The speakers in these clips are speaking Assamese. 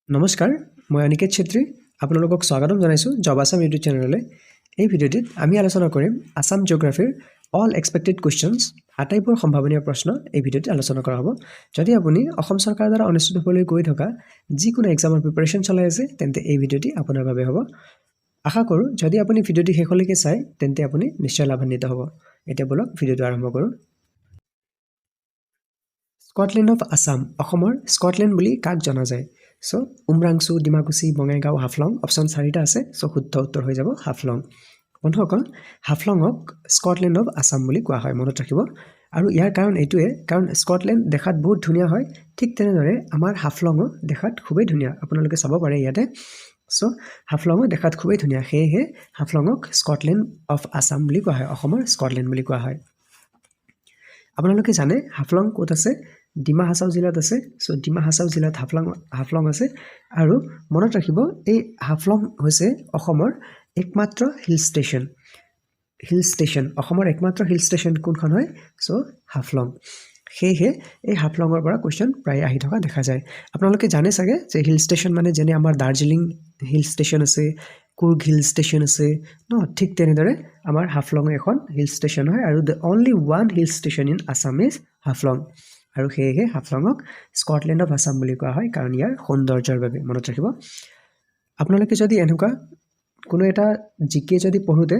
নমস্কাৰ মই অনিকেত ছেত্ৰী আপোনালোকক স্বাগতম জনাইছো জব আসাম ইউটিউব চেনেললৈ এই ভিডিঅ'টিত আমি আলোচনা কৰিম আসাম জিঅ'গ্ৰাফিৰ অল এক্সপেক্টেড কোৱেশ্চনছ আটাইবোৰ সম্ভাৱনীয় প্ৰশ্ন এই ভিডিঅ'টিত আলোচনা কৰা হ'ব যদি আপুনি অসম চৰকাৰৰ দ্বাৰা অনুষ্ঠিত হ'বলৈ গৈ থকা যিকোনো এক্সামৰ প্ৰিপাৰেচন চলাই আছে তেন্তে এই ভিডিঅ'টি আপোনাৰ বাবে হ'ব আশা কৰোঁ যদি আপুনি ভিডিঅ'টি শেষলৈকে চাই তেন্তে আপুনি নিশ্চয় লাভান্বিত হ'ব এতিয়া বলক ভিডিঅ'টো আৰম্ভ কৰোঁ স্কটলেণ্ড অফ আসাম অসমৰ স্কটলেণ্ড বুলি কাক জনা যায় সো উমৰাংচু ডিমাকুচি বঙাইগাঁও হাফলং অপচন 4টা আছে সো শুদ্ধ উত্তৰ হৈ যাব হাফলং বন্ধুসকল হাফলঙক স্কটলেণ্ড অফ আসাম বুলি কোৱা হয় মনত ৰাখিব আৰু ইয়াৰ কাৰণ এইটোৱে কাৰণ স্কটলেণ্ড দেখাত বহুত ধুনীয়া হয় ঠিক তেনেদৰে আমাৰ হাফলঙো দেখাত খুবেই ধুনীয়া আপোনালোকে চাব পাৰে ইয়াতে সো হাফলঙো দেখাত খুবেই ধুনীয়া সেয়েহে হাফলঙক স্কটলেণ্ড অফ আসাম বুলি কোৱা হয় অসমৰ স্কটলেণ্ড বুলি কোৱা হয় আপোনালোকে জানে হাফলং ক'ত আছে ডিমা হাছাও জিলাত আছে সো ডিমা হাছাও জিলাত হাফলং আছে আৰু মনত ৰাখিব এই হাফলং হৈছে অসমৰ একমাত্ৰ হিল ষ্টেচন অসমৰ একমাত্ৰ হিল ষ্টেচন কোনখন হয় সো হাফলং সেয়েহে এই হাফলঙৰ পৰা কোৱেশ্চন প্ৰায় আহি থকা দেখা যায় আপোনালোকে জানে চাগে যে হিল ষ্টেচন মানে যেনে আমাৰ দাৰ্জিলিং হিল ষ্টেচন আছে কুৰ্গ হিল ষ্টেচন আছে ন ঠিক তেনেদৰে আমাৰ হাফলং এখন হিল ষ্টেচন হয় আৰু the only one hill station in Assam is Haflong আৰু সেয়েহে হাফলঙক স্কটলেণ্ড অফ আসাম বুলি কোৱা হয় কাৰণ ইয়াৰ সৌন্দৰ্যৰ বাবে মনত ৰাখিব আপোনালোকে যদি এনেকুৱা কোনো এটা জিকে যদি পঢ়োতে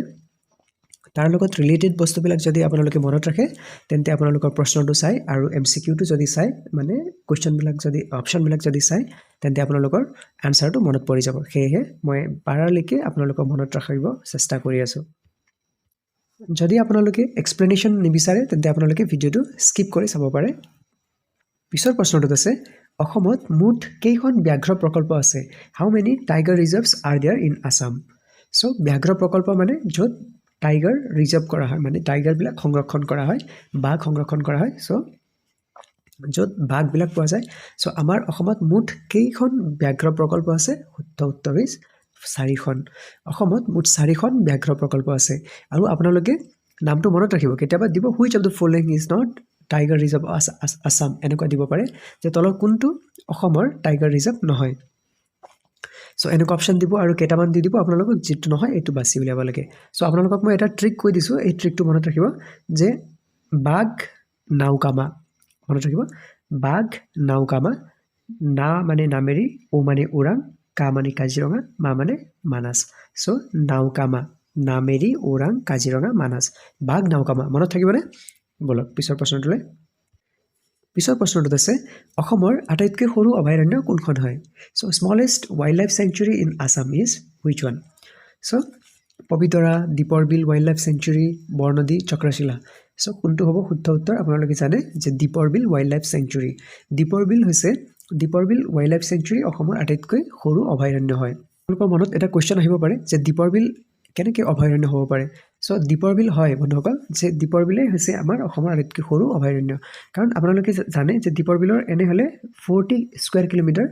তাৰ লগত ৰিলেটেড বস্তুবিলাক যদি আপোনালোকে মনত ৰাখে তেন্তে আপোনালোকৰ প্ৰশ্নটো চাই আৰু এমসিকিউটো যদি চাই মানে কোৱেশ্চনবিলাক যদি অপচনবিলাক যদি চাই তেন্তে আপোনালোকৰ আনসাৰটো মনত পৰি যাব সেয়েহে মই পাৰালৈকে আপোনালোকক মনত ৰাখিব চেষ্টা কৰি আছো যদি আপোনালোকে এক্সপ্লেনেশ্যন নিবিচাৰে তেন্তে আপোনালোকে ভিডিঅ'টো স্কিপ কৰি চাব পাৰে পিছৰ প্ৰশ্নটোত আছে অসমত মুঠ কেইখন ব্যাঘ্ৰ প্ৰকল্প আছে how many tiger reserves are there in Assam so ব্যাঘ্ৰ প্ৰকল্প মানে য'ত টাইগাৰ ৰিজাৰ্ভ কৰা হয় মানে টাইগাৰবিলাক সংৰক্ষণ কৰা হয় বাঘ সংৰক্ষণ কৰা হয় সো য'ত বাঘবিলাক পোৱা যায় সো আমাৰ অসমত মুঠ কেইখন ব্যাঘ্ৰ প্ৰকল্প আছে শুদ্ধ উত্তৰ ইজ 4খন অসমত মুঠ 4খন ব্যাঘ্ৰ প্ৰকল্প আছে আৰু আপোনালোকে নামটো মনত ৰাখিব কেতিয়াবা দিব which of the following is not tiger reserve Assam এনেকুৱা দিব পাৰে যে তলৰ কোনটো অসমৰ টাইগাৰ ৰিজাৰ্ভ নহয় সো এনেকুৱা অপচন দিব আৰু কেইটামান দি দিব আপোনালোকক যিটো নহয় এইটো বাছি উলিয়াব লাগে সো আপোনালোকক মই এটা ট্ৰিক কৈ দিছোঁ এই ট্ৰিকটো মনত ৰাখিব যে বাঘ নাওকামা মনত ৰাখিব বাঘ নাওকামা না মানে নামেৰি ও মানে ওৰাং কা মানে কাজিৰঙা মা মানে মানাস সো নাওকামা নামেৰি ওৰাং কাজিৰঙা মানাস বাঘ নাওকামা মনত থাকিবনে বলক পিছৰ প্ৰশ্নটোত আছে অসমৰ আটাইতকৈ সৰু অভয়াৰণ্য কোনখন হয় so smallest wild life century in Assam is which one so Pobitora দীপৰ বিল wild life century Barnadi চক্ৰশিলা so কোনটো হ'ব শুদ্ধ উত্তৰ আপোনালোকে জানে যে দীপৰ বিল ৱাইল্ড লাইফ চেঞ্চুৰী দীপৰ বিল ৱাইল্ড লাইফ চেঞ্চুৰী অসমৰ আটাইতকৈ সৰু অভয়াৰণ্য হয় আপোনালোকৰ মনত এটা কুৱেশ্চন আহিব পাৰে যে দীপৰ বিল কেনেকৈ অভয়াৰণ্য হ'ব পাৰে সো দীপৰ বিল হয় বন্ধুসকল যে দীপৰ বিলেই হৈছে আমাৰ অসমৰ আটাইতকৈ সৰু অভয়াৰণ্য কাৰণ আপোনালোকে জানে যে দীপৰ বিলৰ এনেহ'লে 40 স্কুৱেৰ কিলোমিটাৰ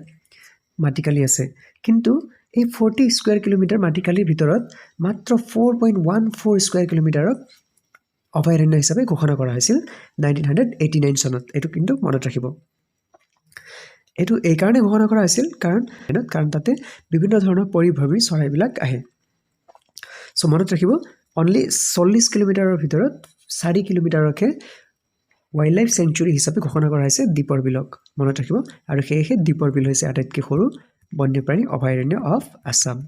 মাটিকালি আছে কিন্তু এই 40 স্কুৱেৰ কিলোমিটাৰ মাটিকালিৰ ভিতৰত মাত্ৰ 4.14 স্কুৱেৰ কিলোমিটাৰক অভয়াৰণ্য হিচাপে ঘোষণা কৰা হৈছিল 1989 চনত এইটো কিন্তু মনত ৰাখিব এইটো এই কাৰণে ঘোষণা কৰা হৈছিল কাৰণ তাতে বিভিন্ন ধৰণৰ পৰিভ্ৰমী চৰাইবিলাক আহে সো মনত ৰাখিব অনলি 40 কিলোমিটাৰৰ ভিতৰত 4 কিলোমিটাৰকে ৱাইল্ড লাইফ চেঞ্চুৰী হিচাপে ঘোষণা কৰা হৈছে দীপৰ বিলক মনত ৰাখিব আৰু সেয়েহে দীপৰ বিল হৈছে আটাইতকৈ সৰু বন্যপ্ৰাণী অভয়াৰণ্য অফ আসাম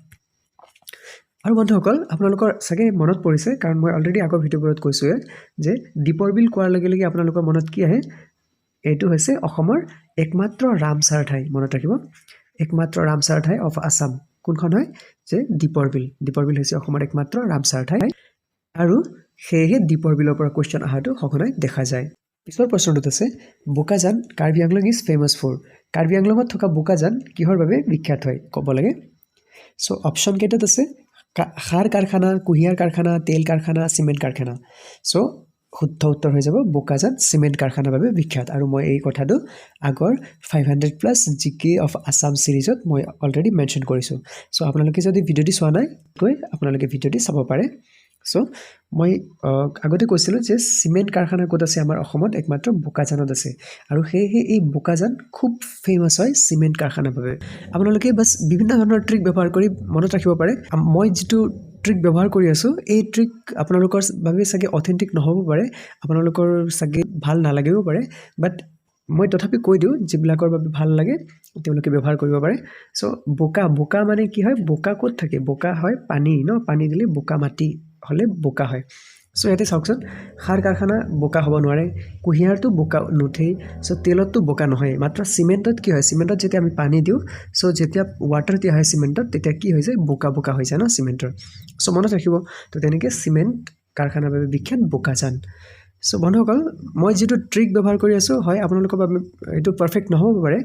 আৰু বন্ধুসকল আপোনালোকৰ চাগে মনত পৰিছে কাৰণ মই অলৰেডি আগৰ ভিডিঅ'বোৰত কৈছোঁৱে যে দীপৰ বিল কোৱাৰ লগে লগে আপোনালোকৰ মনত কি আহে এইটো হৈছে অসমৰ একমাত্ৰ ৰামচাৰ ঠাই মনত ৰাখিব একমাত্ৰ ৰামচাৰ ঠাই অফ আসাম কোনখন হয় যে দীপৰ বিল হৈছে অসমৰ একমাত্ৰ ৰামচাৰ ঠাই আৰু সেয়েহে দীপৰ বিলৰ পৰা কুৱেশ্চন অহাটো সঘনাই দেখা যায় পিছৰ প্ৰশ্নটোত আছে Bokajan Karbi Anglong is famous for Karbi আংলঙত থকা বোকাজান কিহৰ বাবে বিখ্যাত হয় ক'ব লাগে সো অপচন কেইটাত আছে সাৰ কাৰখানা কুঁহিয়াৰ কাৰখানা তেল কাৰখানা চিমেণ্ট কাৰখানা সো শুদ্ধ উত্তৰ হৈ যাব বোকাজান চিমেণ্ট কাৰখানাৰ বাবে বিখ্যাত আৰু মই এই কথাটো আগৰ 500+ জিকে অফ আসাম সিৰিজত মই অলৰেডি মেনশ্যন কৰিছোঁ সো আপোনালোকে যদি ভিডিঅ'টি চোৱা নাই আপোনালোকে ভিডিঅ'টি চাব পাৰে সো মই আগতে কৈছিলোঁ যে চিমেণ্ট কাৰখানা ক'ত আছে আমাৰ অসমত একমাত্ৰ বোকাজানত আছে আৰু সেয়েহে এই বোকাজান খুব ফেমাছ হয় চিমেণ্ট কাৰখানাৰ বাবে আপোনালোকে বাছ বিভিন্ন ধৰণৰ ট্ৰিক ব্যৱহাৰ কৰি মনত ৰাখিব পাৰে মই যিটো ট্ৰিক ব্যৱহাৰ কৰি আছোঁ এই ট্ৰিক আপোনালোকৰ বাবে চাগে অথেণ্টিক নহ'ব পাৰে আপোনালোকৰ চাগে ভাল নালাগিব পাৰে বাট মই তথাপি কৈ দিওঁ যিবিলাকৰ বাবে ভাল লাগে তেওঁলোকে ব্যৱহাৰ কৰিব পাৰে চ' বোকা মানে কি হয় বোকা ক'ত থাকে বোকা হয় পানী পানী দিলে বোকা মাটি হ'লে বোকা হয় চ' ইয়াতে চাওকচোন সাৰ কাৰখানা বোকা হ'ব নোৱাৰে কুঁহিয়াৰটো বোকা নুঠেই চ' তেলতটো বোকা নহয় মাত্ৰ চিমেণ্টত কি হয় চিমেণ্টত যেতিয়া আমি পানী দিওঁ চ' যেতিয়া ৱাটাৰ দিয়া হয় চিমেণ্টত তেতিয়া কি হৈ যায় বোকা হৈ যায় চিমেণ্টৰ চ' মনত ৰাখিব তো তেনেকৈ চিমেণ্ট কাৰখানাৰ বাবে বিখ্যাত বোকাজান চ' বন্ধুসকল মই যিটো ট্ৰিক ব্যৱহাৰ কৰি আছোঁ হয় আপোনালোকৰ বাবে এইটো পাৰফেক্ট নহ'ব পাৰে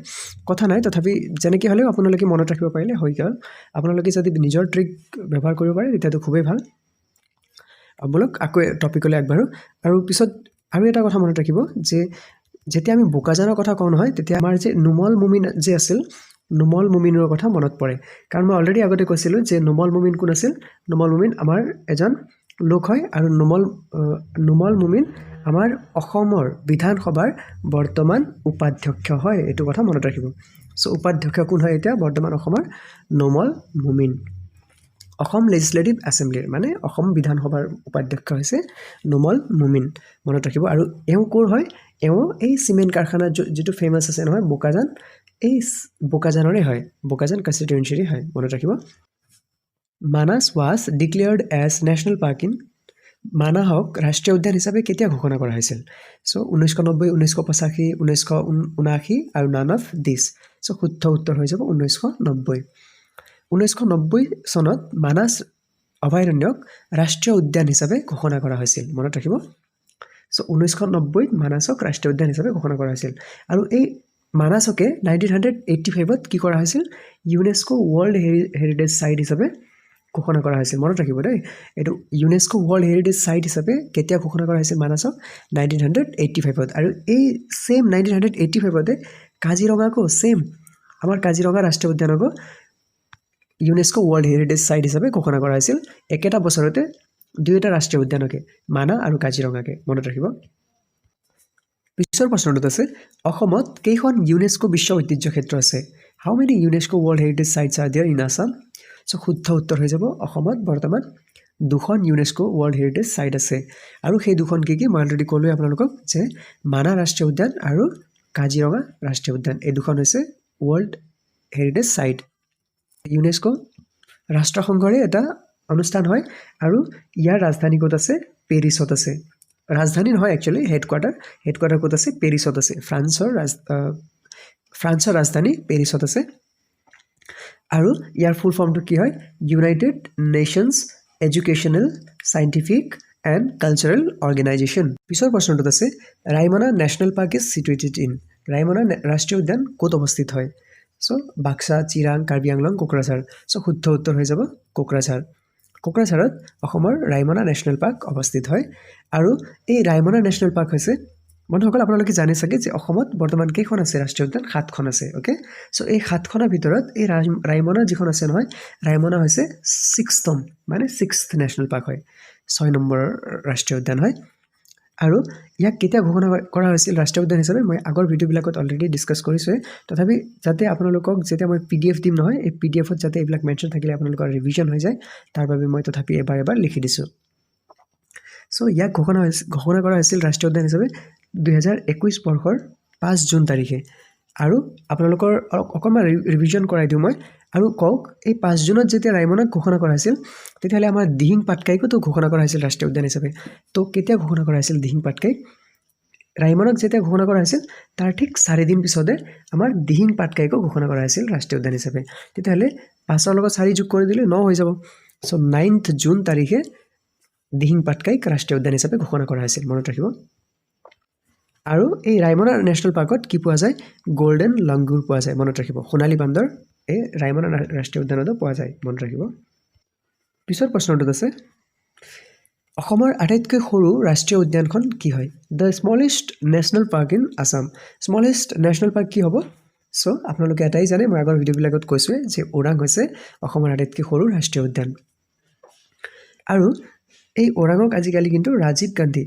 কথা নাই তথাপি যেনেকৈ হ'লেও আপোনালোকে মনত ৰাখিব পাৰিলে হৈ গ'ল আপোনালোকে যদি নিজৰ ট্ৰিক ব্যৱহাৰ কৰিব পাৰে তেতিয়াতো খুবেই ভাল বলক আকৌ টপিকলৈ আগবাঢ়ো আৰু পিছত আৰু এটা কথা মনত ৰাখিব যে যেতিয়া আমি বোকাজানৰ কথা কওঁ নহয় তেতিয়া আমাৰ যে নুমল মুমিন যে আছিল নুমল মুমিনৰ কথা মনত পৰে কাৰণ মই অলৰেডি আগতে কৈছিলোঁ যে নুমল মুমিন কোন আছিল নুমল মুমিন আমাৰ এজন লোক হয় আৰু নুমল মুমিন আমাৰ অসমৰ বিধানসভাৰ বৰ্তমান উপাধ্যক্ষ হয় এইটো কথা মনত ৰাখিব চ' উপাধ্যক্ষ কোন হয় এতিয়া বৰ্তমান অসমৰ নুমল মুমিন অসম লেজিসলেটিভ এছেম্বলিৰ মানে অসম বিধানসভাৰ উপাধ্যক্ষ হৈছে নুমল মুমিন মনত ৰাখিব আৰু এওঁ ক'ৰ হয় এওঁ এই চিমেণ্ট কাৰখানা যিটো ফেমাছ আছে নহয় বোকাজান এই বোকাজানৰে হয় বোকাজান কনষ্টিটুৱেঞ্চিৰে হয় মনত ৰাখিব Manas was declared as national park in মানাহক ৰাষ্ট্ৰীয় উদ্যান হিচাপে কেতিয়া ঘোষণা কৰা হৈছিল চ' 1990 1985 1979 আৰু নান অফ দিছ চ' শুদ্ধ উত্তৰ হৈ যাব 1990 1990 চনত মানাস অভয়াৰণ্যক ৰাষ্ট্ৰীয় উদ্যান হিচাপে ঘোষণা কৰা হৈছিল মনত ৰাখিব চ' 1990 মানাসক ৰাষ্ট্ৰীয় উদ্যান হিচাপে ঘোষণা কৰা হৈছিল আৰু এই মানাসকে 1985ত কি কৰা হৈছিল ইউনেস্কো ৱৰ্ল্ড হেৰিটেজ সাইট হিচাপে ঘোষণা কৰা হৈছিল মনত ৰাখিব দেই এইটো ইউনেস্কো ৱৰ্ল্ড হেৰিটেজ সাইট হিচাপে কেতিয়া ঘোষণা কৰা হৈছিল মানাসক 1985ত আৰু এই সেম 1985তে কাজিৰঙাকো সেম আমাৰ কাজিৰঙা ৰাষ্ট্ৰীয় উদ্যানকো ইউনেস্কো ৱৰ্ল্ড হেৰিটেজ সাইট হিচাপে ঘোষণা কৰা হৈছিল একেটা বছৰতে দুয়োটা ৰাষ্ট্ৰীয় উদ্যানকে মানা আৰু কাজিৰঙাকে মনত ৰাখিব পিছৰ প্ৰশ্নটোত আছে অসমত কেইখন ইউনেস্কো বিশ্ব ঐতিহ্য ক্ষেত্ৰ আছে how many UNESCO world heritage sites are there in Assam so' শুদ্ধ উত্তৰ হৈ যাব অসমত বৰ্তমান দুখন ইউনেস্কো ৱৰ্ল্ড হেৰিটেজ সাইট আছে আৰু সেই দুখন কি মই অলৰেডি ক'লোৱে আপোনালোকক যে মানা ৰাষ্ট্ৰীয় উদ্যান আৰু কাজিৰঙা ৰাষ্ট্ৰীয় উদ্যান এই দুখন হৈছে ৱৰ্ল্ড হেৰিটেজ সাইট ইউনেস্কো ৰাষ্ট্ৰসংঘৰে এটা অনুষ্ঠান হয় আৰু ইয়াৰ ৰাজধানী ক'ত আছে পেৰিছত আছে ৰাজধানী নহয় একচুৱেলি হেডকোৱাৰ্টাৰ ক'ত আছে পেৰিছত আছে ফ্ৰান্সৰ ৰাজধানী পেৰিছত আছে আৰু ইয়াৰ ফুল ফৰ্মটো কি হয় United nations educational scientific and cultural organisation পিছৰ প্ৰশ্নটোত আছে Raimona national park is situated in Raimona ৰাষ্ট্ৰীয় উদ্যান ক'ত অৱস্থিত হয় চ' বাক্সা চিৰাং কাৰ্বি আংলং কোকৰাঝাৰ চ' শুদ্ধ উত্তৰ হৈ যাব কোকৰাঝাৰত অসমৰ ৰাইমনা নেশ্যনেল পাৰ্ক অৱস্থিত হয় আৰু এই ৰাইমনা নেশ্যনেল পাৰ্ক হৈছে বন্ধুসকল আপোনালোকে জানে চাগে যে অসমত বৰ্তমান কেইখন আছে ৰাষ্ট্ৰীয় উদ্যান 7খন আছে অ'কে চ' এই 7খনৰ ভিতৰত এই ৰাইমনা যিখন আছে নহয় ৰাইমনা হৈছে 6th মানে 6th নেশ্যনেল পাৰ্ক হয় 6 নম্বৰৰ ৰাষ্ট্ৰীয় উদ্যান হয় আৰু ইয়াক কেতিয়া ঘোষণা কৰা হৈছিল ৰাষ্ট্ৰীয় উদ্যান হিচাপে মই আগৰ ভিডিঅ'বিলাকত অলৰেডি ডিছকাছ কৰিছোঁৱে তথাপি যাতে আপোনালোকক যেতিয়া মই PDF দিম নহয় এই PDFত যাতে এইবিলাক মেনশ্যন থাকিলে আপোনালোকৰ ৰিভিজন হৈ যায় তাৰ বাবে মই তথাপি এবাৰ লিখি দিছোঁ চ' ইয়াক ঘোষণা কৰা হৈছিল ৰাষ্ট্ৰীয় উদ্যান হিচাপে 2021 বৰ্ষৰ 5 জুন তাৰিখে আৰু আপোনালোকৰ অকণমান ৰিভিজন কৰাই দিওঁ মই আৰু কওক এই 5 জুনত যেতিয়া ৰাইমনাক ঘোষণা কৰা হৈছিল তেতিয়াহ'লে আমাৰ দিহিং পাটকাইকো ঘোষণা কৰা হৈছিল ৰাষ্ট্ৰীয় উদ্যান হিচাপে তো কেতিয়া ঘোষণা কৰা হৈছিল দিহিং পাটকাইক ৰাইমনাক যেতিয়া ঘোষণা কৰা হৈছিল তাৰ ঠিক 4 দিন পিছতে আমাৰ দিহিং পাটকাইকো ঘোষণা কৰা হৈছিল ৰাষ্ট্ৰীয় উদ্যান হিচাপে তেতিয়াহ'লে 5ৰ লগত 4 যোগ কৰি দিলে 9 হৈ যাব চ' 9th জুন তাৰিখে দিহিং পাটকাইক ৰাষ্ট্ৰীয় উদ্যান হিচাপে ঘোষণা কৰা হৈছিল মনত ৰাখিব আৰু এই ৰাইমনা নেশ্যনেল পাৰ্কত কি পোৱা যায় গোল্ডেন লংগুৰ পোৱা যায় মনত ৰাখিব সোণালী বান্দৰ এই ৰাইমনা ৰাষ্ট্ৰীয় উদ্যানতো পোৱা যায় মনত ৰাখিব পিছৰ প্ৰশ্নটোত আছে অসমৰ আটাইতকৈ সৰু ৰাষ্ট্ৰীয় উদ্যানখন কি হয় the smallest national park in Assam smallest national park কি হ'ব চ' আপোনালোকে এটাই জানে মই আগৰ ভিডিঅ'বিলাকত কৈছোঁৱে যে ওৰাং হৈছে অসমৰ আটাইতকৈ সৰু ৰাষ্ট্ৰীয় উদ্যান আৰু এই ওৰাঙক আজিকালি কিন্তু ৰাজীৱ গান্ধী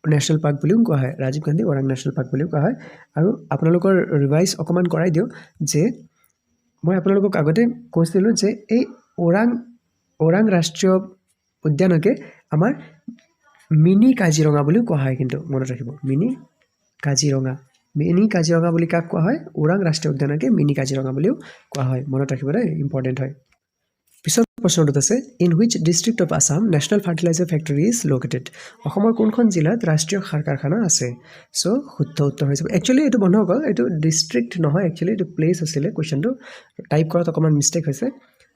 নেশ্যনেল পাৰ্ক বুলিও কোৱা হয় ৰাজীৱ গান্ধী ওৰাং নেশ্যনেল পাৰ্ক বুলিও কোৱা হয় আৰু আপোনালোকৰ ৰিভাইজ অকণমান কৰাই দিওঁ যে মই আপোনালোকক আগতে কৈছিলোঁ যে এই ওৰাং ৰাষ্ট্ৰীয় উদ্যানকে আমাৰ মিনি কাজিৰঙা বুলিও কোৱা হয় কিন্তু মনত ৰাখিব মিনি কাজিৰঙা বুলি কাক কোৱা হয় ওৰাং ৰাষ্ট্ৰীয় উদ্যানকে মিনি কাজিৰঙা বুলিও কোৱা হয় মনত ৰাখিব দেই ইম্পৰ্টেণ্ট হয় পিছৰ প্ৰশ্নটোত আছে in which district of Assam national fertiliser factory is located অসমৰ কোনখন জিলাত ৰাষ্ট্ৰীয় সাৰ কাৰখানা আছে চ' শুদ্ধ উত্তৰ হৈ যাব একচুৱেলি এইটো বন্ধুসকল এইটো ডিষ্ট্ৰিক্ট নহয় একচুৱেলি এইটো প্লেচ আছিলে কুৱেশ্যনটো টাইপ কৰাত অকণমান মিষ্টেক হৈছে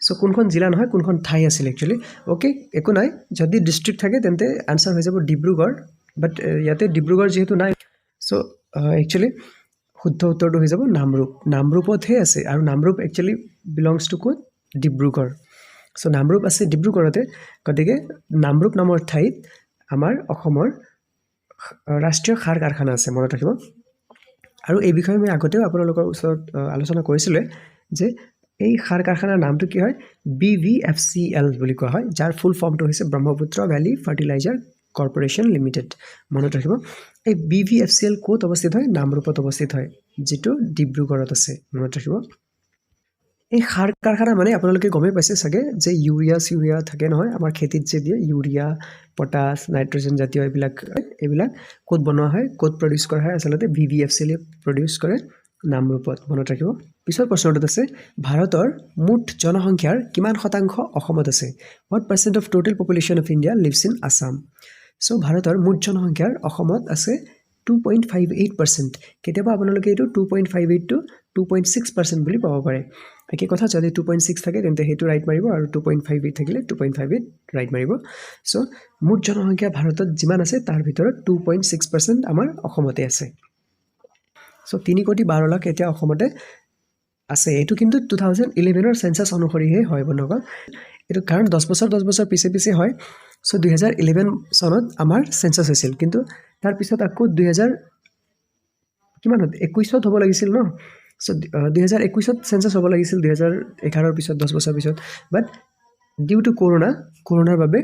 চ' কোনখন জিলা নহয় কোনখন ঠাই আছিলে একচুৱেলি অ'কে একো নাই যদি ডিষ্ট্ৰিক্ট থাকে তেন্তে আনচাৰ হৈ যাব ডিব্ৰুগড় বাট ইয়াতে ডিব্ৰুগড় যিহেতু নাই চ' একচুৱেলি শুদ্ধ উত্তৰটো হৈ যাব নামৰূপতহে আছে আৰু নামৰূপ একচুৱেলি বিলংছ টু ক'ত ডিব্ৰুগড় চ' নামৰূপ আছে ডিব্ৰুগড়তে গতিকে নামৰূপ নামৰ ঠাইত আমাৰ অসমৰ ৰাষ্ট্ৰীয় সাৰ কাৰখানা আছে মনত ৰাখিব আৰু এই বিষয়ে মই আগতেও আপোনালোকৰ ওচৰত আলোচনা কৰিছিলোঁ যে এই সাৰ কাৰখানাৰ নামটো কি হয় BVFCL বুলি কোৱা হয় যাৰ ফুল ফৰ্মটো হৈছে Brahmaputra valley fertiliser corporation limited মনত ৰাখিব এই BVFCL ক'ত অৱস্থিত হয় নামৰূপত অৱস্থিত হয় যিটো ডিব্ৰুগড়ত আছে মনত ৰাখিব এই সাৰ কাৰখানা মানে আপোনালোকে গমেই পাইছে চাগে যে ইউৰিয়া থাকে নহয় আমাৰ খেতিত যে দিয়ে ইউৰিয়া পটাছ নাইট্ৰজেন জাতীয় এইবিলাক ক'ত বনোৱা হয় ক'ত প্ৰডিউচ কৰা হয় আচলতে BVFCL প্ৰডিউচ কৰে নামৰূপত মনত ৰাখিব পিছৰ প্ৰশ্নটোত আছে ভাৰতৰ মুঠ জনসংখ্যাৰ কিমান শতাংশ অসমত আছে what percent of total population of India lives in Assam চ' ভাৰতৰ মুঠ জনসংখ্যাৰ অসমত আছে 2.58% কেতিয়াবা আপোনালোকে এইটো 2.58 to 2.6% বুলি পাব পাৰে একে কথা যদি 2.6 থাকে তেন্তে সেইটো ৰাইট মাৰিব আৰু 2.58 থাকিলে 2.58 ৰাইট মাৰিব চ' মুঠ জনসংখ্যা ভাৰতত যিমান আছে তাৰ ভিতৰত 2.6% আমাৰ অসমতে আছে চ' 3,12 লাখ এতিয়া অসমতে আছে এইটো কিন্তু 2011ৰ সেন্সাস অনুসৰিহে হয় বন্ধুসকল এইটো কাৰণ 10 বছৰ পিছে হয় চ' 2011 চনত আমাৰ সেন্সাস হৈছিল কিন্তু তাৰ পিছত আকৌ 2021ত হ'ব লাগিছিল ন চ' 2021ত সেন্সাস হ'ব লাগিছিল 2011ৰ পিছত 10 বছৰ পিছত বাট ডিউ টু কৰোনাৰ বাবে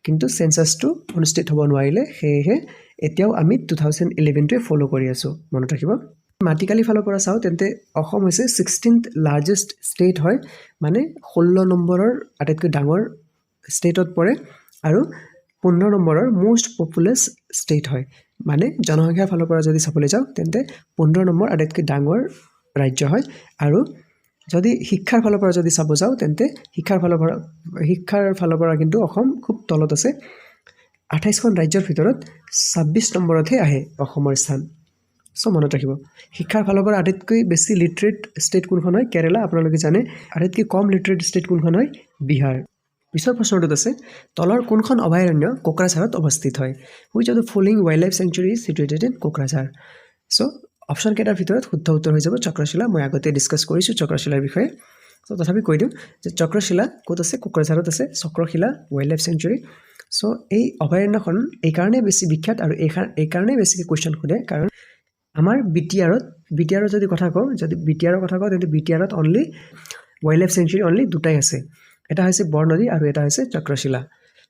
কিন্তু সেন্সাসটো অনুষ্ঠিত হ'ব নোৱাৰিলে সেয়েহে এতিয়াও আমি 2011টোৱে ফলো কৰি আছো মনত ৰাখিব মাটিকালি ফালৰ পৰা চাওঁ তেন্তে অসম হৈছে 16th লাৰ্জেষ্ট ষ্টেট হয় মানে 16 নম্বৰৰ আটাইতকৈ ডাঙৰ ষ্টেটত পৰে আৰু 15 নম্বৰৰ মোষ্ট পপুলাছ ষ্টেট হয় মানে জনসংখ্যাৰ ফালৰ পৰা যদি চাবলৈ যাওঁ তেন্তে 15 নম্বৰ আটাইতকৈ ডাঙৰ ৰাজ্য হয় আৰু যদি শিক্ষাৰ ফালৰ পৰা যদি চাব যাওঁ তেন্তে শিক্ষাৰ ফালৰ পৰা কিন্তু অসম খুব তলত আছে 28খন ৰাজ্যৰ ভিতৰত 26 নম্বৰতহে আহে অসমৰ স্থান চ' মনত ৰাখিব শিক্ষাৰ ফালৰ পৰা আটাইতকৈ বেছি লিটাৰেট ষ্টেট কোনখন হয় কেৰালা আপোনালোকে জানে আটাইতকৈ কম লিটাৰেট ষ্টেট কোনখন হয় বিহাৰ পিছৰ প্ৰশ্নটোত আছে তলৰ কোনখন অভয়াৰণ্য কোকৰাঝাৰত অৱস্থিত হয় which of the following wildlife sanctuary is situated in Kokrajhar so' option কেইটাৰ ভিতৰত শুদ্ধ উত্তৰ হৈ যাব চক্ৰশিলা মই আগতে ডিছকাছ কৰিছোঁ চক্ৰশিলাৰ বিষয়ে চ' তথাপি কৈ দিওঁ যে চক্ৰশিলা ক'ত আছে কোকৰাঝাৰত আছে চক্ৰশিলা ৱাইল্ড লাইফ চেঞ্চুৰী চ' এই অভয়াৰণ্যখন এইকাৰণে বেছি বিখ্যাত আৰু এইকাৰণে বেছিকৈ কুৱেশ্যন সোধে কাৰণ আমাৰ বিটিআৰত যদি কথা কওঁ তেন্তে বিটিআৰত only wild life century only দুটাই আছে এটা হৈছে বৰনদী আৰু এটা হৈছে চক্ৰশিলা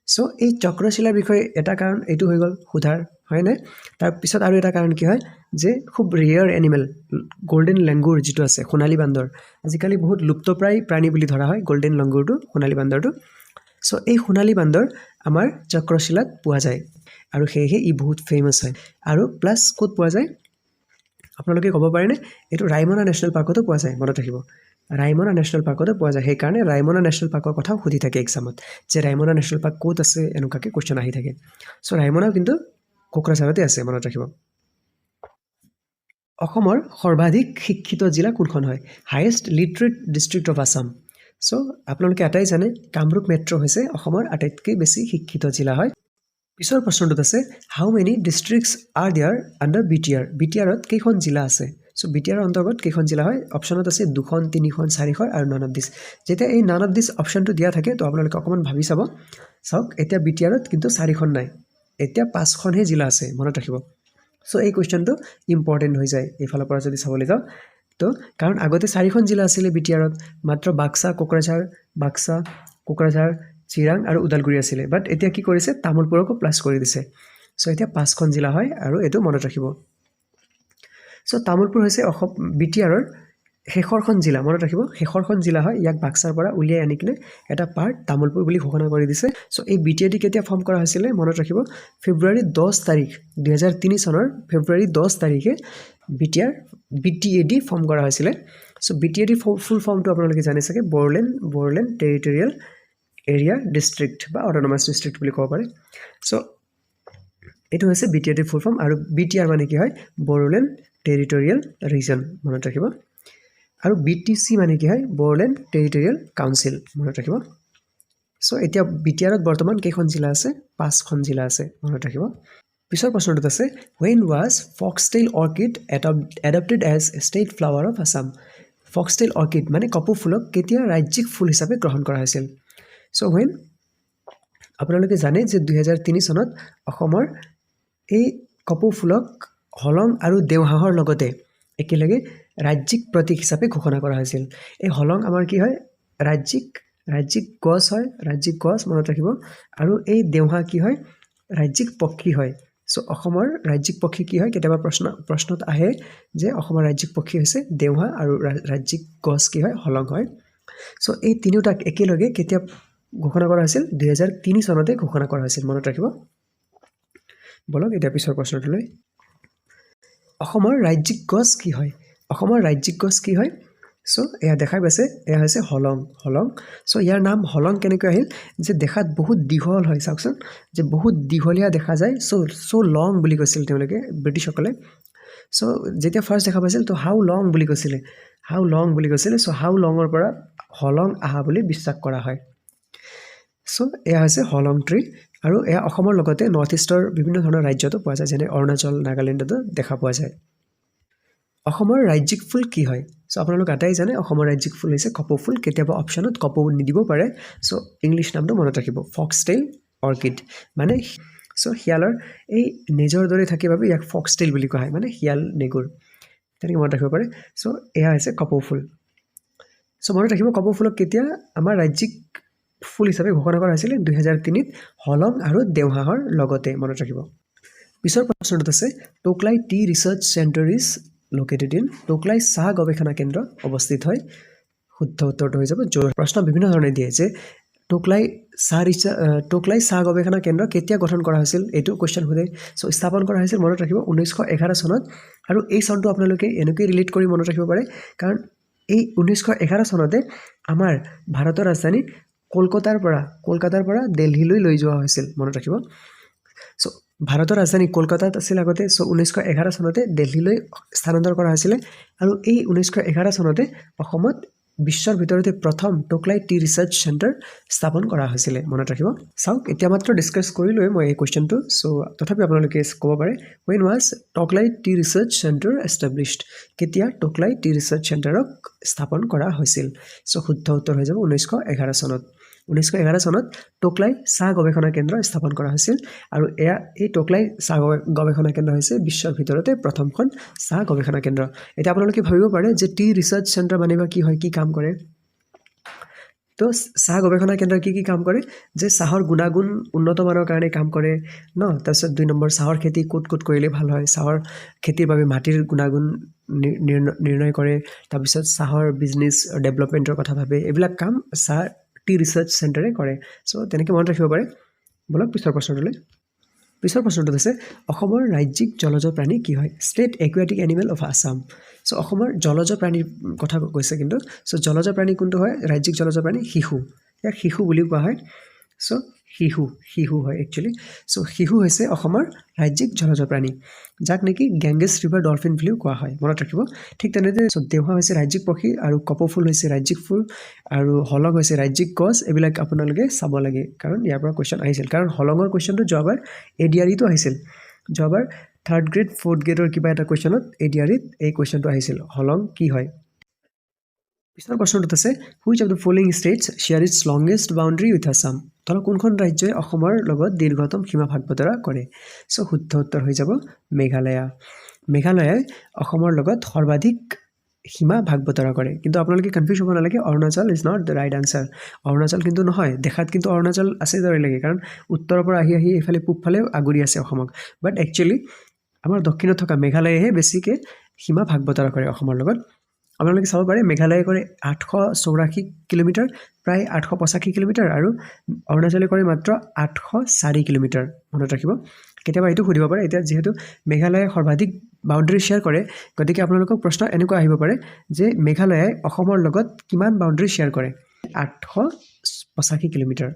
চ' এই চক্ৰশিলাৰ বিষয়ে এটা কাৰণ এইটো হৈ গ'ল সোধাৰ হয়নে তাৰপিছত আৰু এটা কাৰণ কি হয় যে খুব ৰেয়াৰ এনিমেল গল্ডেন লেংগুৰ যিটো আছে সোণালী বান্দৰ আজিকালি বহুত লুপ্তপ্ৰায় প্ৰাণী বুলি ধৰা হয় গল্ডেন লেংগুৰটো সোণালী বান্দৰটো চ' এই সোণালী বান্দৰ আমাৰ চক্ৰশিলাত পোৱা যায় আৰু সেয়েহে ই বহুত ফেমাছ হয় আৰু প্লাছ ক'ত পোৱা যায় আপোনালোকে ক'ব পাৰেনে এইটো ৰাইমনা নেশ্যনেল পাৰ্কতো পোৱা যায় মনত ৰাখিব ৰাইমনা নেশ্যনেল পাৰ্কতো পোৱা যায় সেইকাৰণে ৰাইমনা নেশ্যনেল পাৰ্কৰ কথাও সুধি থাকে এক্সামত যে ৰাইমনা নেশ্যনেল পাৰ্ক ক'ত আছে এনেকুৱাকৈ কুৱেশ্যন আহি থাকে চ' ৰাইমনাও কিন্তু কোকৰাঝাৰতে আছে মনত ৰাখিব অসমৰ সৰ্বাধিক শিক্ষিত জিলা কোনখন হয় highest literate district of Assam so' আপোনালোকে এটাই জানে কামৰূপ মেট্ৰ' হৈছে অসমৰ আটাইতকৈ বেছি শিক্ষিত জিলা হয় পিছৰ প্ৰশ্নটোত আছে how many districts are there under বিটিআৰত কেইখন জিলা আছে চ' বিটিআৰৰ অন্তৰ্গত কেইখন জিলা হয় অপশ্যনত আছে 2খন 3খন 4খন আৰু নন অফ দিছ যেতিয়া এই নন অফ দিছ অপশ্যনটো দিয়া থাকে তো আপোনালোকে অকণমান ভাবি চাওক এতিয়া বিটিআৰত কিন্তু 4খন নাই এতিয়া 5খনহে জিলা আছে মনত ৰাখিব চ' এই কুৱেশ্যনটো ইম্পৰ্টেণ্ট হৈ যায় এইফালৰ পৰা যদি চাবলৈ যাওঁ তো কাৰণ আগতে 4খন জিলা আছিলে বিটিআৰত মাত্ৰ বাক্সা কোকৰাঝাৰ চিৰাং আৰু ওদালগুৰি আছিলে বাট এতিয়া কি কৰিছে তামুলপুৰকো প্লাছ কৰি দিছে সো এতিয়া 5খন জিলা হয় আৰু এটো মনত ৰাখিব সো তামুলপুৰ হৈছে অসম বিটিআৰৰ শেষৰখন জিলা মনত ৰাখিব শেষৰখন জিলা হয় ইয়াক বাক্সাৰ পৰা উলিয়াই আনি কিনে এটা পাৰ্ট তামুলপুৰ বুলি ঘোষণা কৰি দিছে সো এই বিটিআৰডি কেতিয়া ফৰ্ম কৰা হৈছিল মনত ৰাখিব ফেব্ৰুৱাৰী 10 তাৰিখ 2003 চনৰ ফেব্ৰুৱাৰী 10 তাৰিখে বিটিএডি ফৰ্ম কৰা হৈছিল সো বিটিএডি ফুল ফৰ্মটো আপোনালোকে জানে চাগে বড়োলেণ্ড টেৰিটৰিয়েল এৰিয়া ডিস্ট্ৰিক্ট বা অটোনমাস ডিস্ট্ৰিক্ট বুলি ক'ব পাৰে সো এটো হৈছে বিটিআৰডি ফুল ফৰ্ম আৰু বিটিআৰ মানে কি হয় বড়োলেণ্ড টেৰিটৰিয়েল ৰিজন মনত ৰাখিব আৰু বিটিসি মানে কি হয় বড়োলেণ্ড টেৰিটৰিয়েল কাউন্সিল মনত ৰাখিব সো এতিয়া বিটিআৰত বৰ্তমান কেইখন জিলা আছে 5খন জিলা আছে মনত ৰাখিব পিছৰ প্ৰশ্নটো আছে when was foxtail orchid adopted as state flower of Assam foxtail orchid মানে কপৌ ফুলক কেতিয়া ৰাজ্যিক ফুল হিচাপে গ্ৰহণ কৰা হৈছিল সো when আপোনালোকে জানে যে 2003 চনত অসমৰ এই কপৌ ফুলক হলং আৰু দেওহাঁহৰ লগতে একেলগে ৰাজ্যিক প্ৰতীক হিচাপে ঘোষণা কৰা হৈছিল এই হলং আমাৰ কি হয় ৰাজ্যিক গছ হয় ৰাজ্যিক গছ মনত ৰাখিব আৰু এই দেওহাঁহ কি হয় ৰাজ্যিক পক্ষী হয় সো অসমৰ ৰাজ্যিক পক্ষী কি হয় কেতিয়াবা প্ৰশ্নত আহে যে অসমৰ ৰাজ্যিক পক্ষী হৈছে দেওহাঁহ আৰু ৰাজ্যিক গছ কি হয় হলং হয় সো এই তিনিটাক একেলগে কেতিয়া ঘোষণা কৰা হৈছিল 2003 চনতে ঘোষণা কৰা হৈছিল মনত ৰাখিব বলক এটা পিছৰ প্ৰশ্নটোলৈ অসমৰ ৰাজ্যিক গছ কি হয় অসমৰ ৰাজ্যিক গছ কি হয় সো এয়া দেখাই পাইছে এয়া হৈছে হলং সো ইয়াৰ নাম হলং কেনেকৈ আহিল যে দেখাত বহুত দীঘল হয় চাওকচোন যে বহুত দীঘলীয়া দেখা যায় সো লং বুলি কৈছিল তেওঁলোকে ব্ৰিটিছসকলে সো যেতিয়া ফাৰ্স্ট দেখা পাইছিল তো হাউ লং বুলি কৈছিল সো হাউ লঙৰ পৰা হলং আহা বুলি বিশ্বাস কৰা হয় সো এয়া হৈছে হলং ট্ৰি আৰু এয়া অসমৰ লগতে নৰ্থ ইষ্টৰ বিভিন্ন ধৰণৰ ৰাজ্যতো পোৱা যায় যেনে অৰুণাচল নাগালেণ্ডতো দেখা পোৱা যায় অসমৰ ৰাজ্যিক ফুল কি হয় সো আপোনালোক আটাই জানে অসমৰ ৰাজ্যিক ফুল হৈছে কপৌ ফুল কেতিয়াবা অপচনত কপৌ নিদিব পাৰে সো ইংলিছ নামটো মনত ৰাখিব ফক্সটেইল অৰ্কিড মানে সো শিয়ালৰ এই নেজৰ দৰে থাকে বাবে ইয়াক ফক্সটেইল বুলি কোৱা হয় মানে শিয়াল নেগুৰ তেনেকৈ মনত ৰাখিব পাৰে সো এয়া হৈছে কপৌ ফুল সো মনত ৰাখিব কপৌ ফুলক কেতিয়া আমাৰ ৰাজ্যিক ফুল হিচাপে ঘোষণা কৰা হৈছিল 2003 হলং আৰু দেওহাঁহৰ লগতে মনত ৰাখিব পিছৰ প্ৰশ্নটো আছে Tocklai T research centre is located in Tocklai চাহ গৱেষণা কেন্দ্ৰ অৱস্থিত হয় শুদ্ধ উত্তৰটো হৈ যাব প্ৰশ্ন বিভিন্ন ধৰণে দিয়ে যে টোকলাই চাহ গৱেষণা কেন্দ্ৰ কেতিয়া গঠন কৰা হৈছিল এইটো কোৱেশ্চন হ'লে সো স্থাপন কৰা হৈছিল মনত ৰাখিব 1911 চনত আৰু এই চনটো আপোনালোকে এনেকৈ ৰিলেট কৰি মনত ৰাখিব পাৰে কাৰণ এই 1911 চনতে আমাৰ ভাৰতৰ ৰাজধানী কলকাতাৰ পৰা দিল্লীলৈ লৈ যোৱা হৈছিল মনত ৰাখিব সো ভাৰতৰ ৰাজধানী কলকাতাত আছিল আগতে সো 1911 চনতে দিল্লীলৈ স্থানান্তৰ কৰা হৈছিল আৰু এই 1911 চনতে অসমত বিশ্বৰ ভিতৰতে প্ৰথম টোকলাই টি ৰিসাৰ্চ চেণ্টাৰ স্থাপন কৰা হৈছিল মনত ৰাখিব চাওক এতিয়া মাত্ৰ ডিসকাস কৰিলৈ মই এই কোৱেশ্চনটো সো তথাপি আপোনালোকে ক'ব পাৰে when was Tocklai T research centre established কেতিয়া টোকলাই টি ৰিসাৰ্চ চেণ্টাৰক স্থাপন কৰা হৈছিল সো শুদ্ধ উত্তৰ হৈ যাব 1911 চনত 1911 চনত টোকলাই চাহ গৱেষণা কেন্দ্ৰ স্থাপন কৰা হৈছিল আৰু এই টোকলাই চাহ গৱেষণা কেন্দ্ৰ হৈছে বিশ্বৰ ভিতৰতে প্ৰথমখন চাহ গৱেষণা কেন্দ্ৰ এটা আপোনালোকে ভাবিব পাৰে যে টি ৰিসাৰ্চ চেণ্টাৰ মানে কি হয় কি কাম কৰে তো চাহ গৱেষণা কেন্দ্ৰ কি কাম কৰে যে চাহৰ গুণাগুণ উন্নত মানৰ কাৰণে কাম কৰে ন তাৰপিছত 2 নম্বৰ চাহৰ খেতি কোট কৰিলে ভাল হয় চাহৰ খেতিৰ বাবে মাটিৰ গুণাগুণ নিৰ্ণয় কৰে তাৰপিছত চাহৰ বিজনেছ ডেভেলপমেন্টৰ কথা ভাবে এইবিলাক কাম চাহ টি ৰিসাৰ্চ চেণ্টাৰে কৰে সো তেনেকৈ মনত ৰাখিব পাৰে বলক পিছৰ প্ৰশ্নটো আছে অসমৰ ৰাজ্যিক জলজ প্ৰাণী কি হয় state aquatic animal of Assam so অসমৰ জলজ প্ৰাণীৰ কথা কৈছে কিন্তু সো জলজ প্ৰাণী কোনটো হয় ৰাজ্যিক জলজ প্ৰাণী শিশু ইয়াক শিশু বুলি কোৱা হয় সো শিশু হয় একচুয়ালি সো শিশু হৈছে অসমৰ ৰাজ্যিক জলজ প্ৰাণী যাক নেকি গেংগেছ ৰিভাৰ ডলফিন বুলিও কোৱা হয় মনত ৰাখিব ঠিক তেনেদৰে দেওহাঁহ হৈছে ৰাজ্যিক পক্ষী আৰু কপৌ ফুল হৈছে ৰাজ্যিক ফুল আৰু হলং হৈছে ৰাজ্যিক গছ এইবিলাক আপোনালোকে চাব লাগে কাৰণ ইয়াৰ পৰা কোৱেশ্চন আহিছিল কাৰণ হলঙৰ কোৱেশ্চনটো যোৱাবাৰ এডিআৰিটো আহিছিল যোৱাবাৰ 3rd গ্ৰেড 4th গ্ৰেডৰ কিবা এটা কোৱেশ্চনত এডিআৰিত এই কোৱেশ্চনটো আহিছিল হলং কি হয় পিছৰ প্ৰশ্নটো আছে which of the following states share its longest boundary with Assam তল কোনখন ৰাজ্যই অসমৰ লগত দীৰ্ঘতম সীমা ভাগ বতৰা কৰে সো শুদ্ধ উত্তৰ হৈ যাব মেঘালয় অসমৰ লগত সৰ্বাধিক সীমা ভাগ বতৰা কৰে কিন্তু আপোনালোকে কনফিউজ হ'ব নালাগে Arunachal is not the right answer Arunachal কিন্তু নহয় দেখাত কিন্তু অৰুণাচল আছে দৰে লাগে কাৰণ উত্তৰৰ পৰা আহি আহি এইফালে পূবফালে আগুৰি আছে অসমক বাট একচুৱেলি আমাৰ দক্ষিণত থকা মেঘালয়েহে বেছিকৈ সীমা ভাগ বতৰা কৰে অসমৰ লগত আপোনালোকে চাব পাৰে মেঘালয়ে কৰে 884 কিলোমিটাৰ প্ৰায় 885 কিলোমিটাৰ আৰু অৰুণাচলে কৰে মাত্ৰ 804 কিলোমিটাৰ মনত ৰাখিব কেতিয়াবা এইটো সুধিব পাৰে এতিয়া যেহেতু মেঘালয়ে সৰ্বাধিক বাউণ্ডাৰী শ্বেয়াৰ কৰে গতিকে আপোনালোকক প্ৰশ্ন এনেকুৱা আহিব পাৰে যে মেঘালয়ে অসমৰ লগত কিমান বাউণ্ডাৰী শ্বেয়াৰ কৰে 885 কিলোমিটাৰ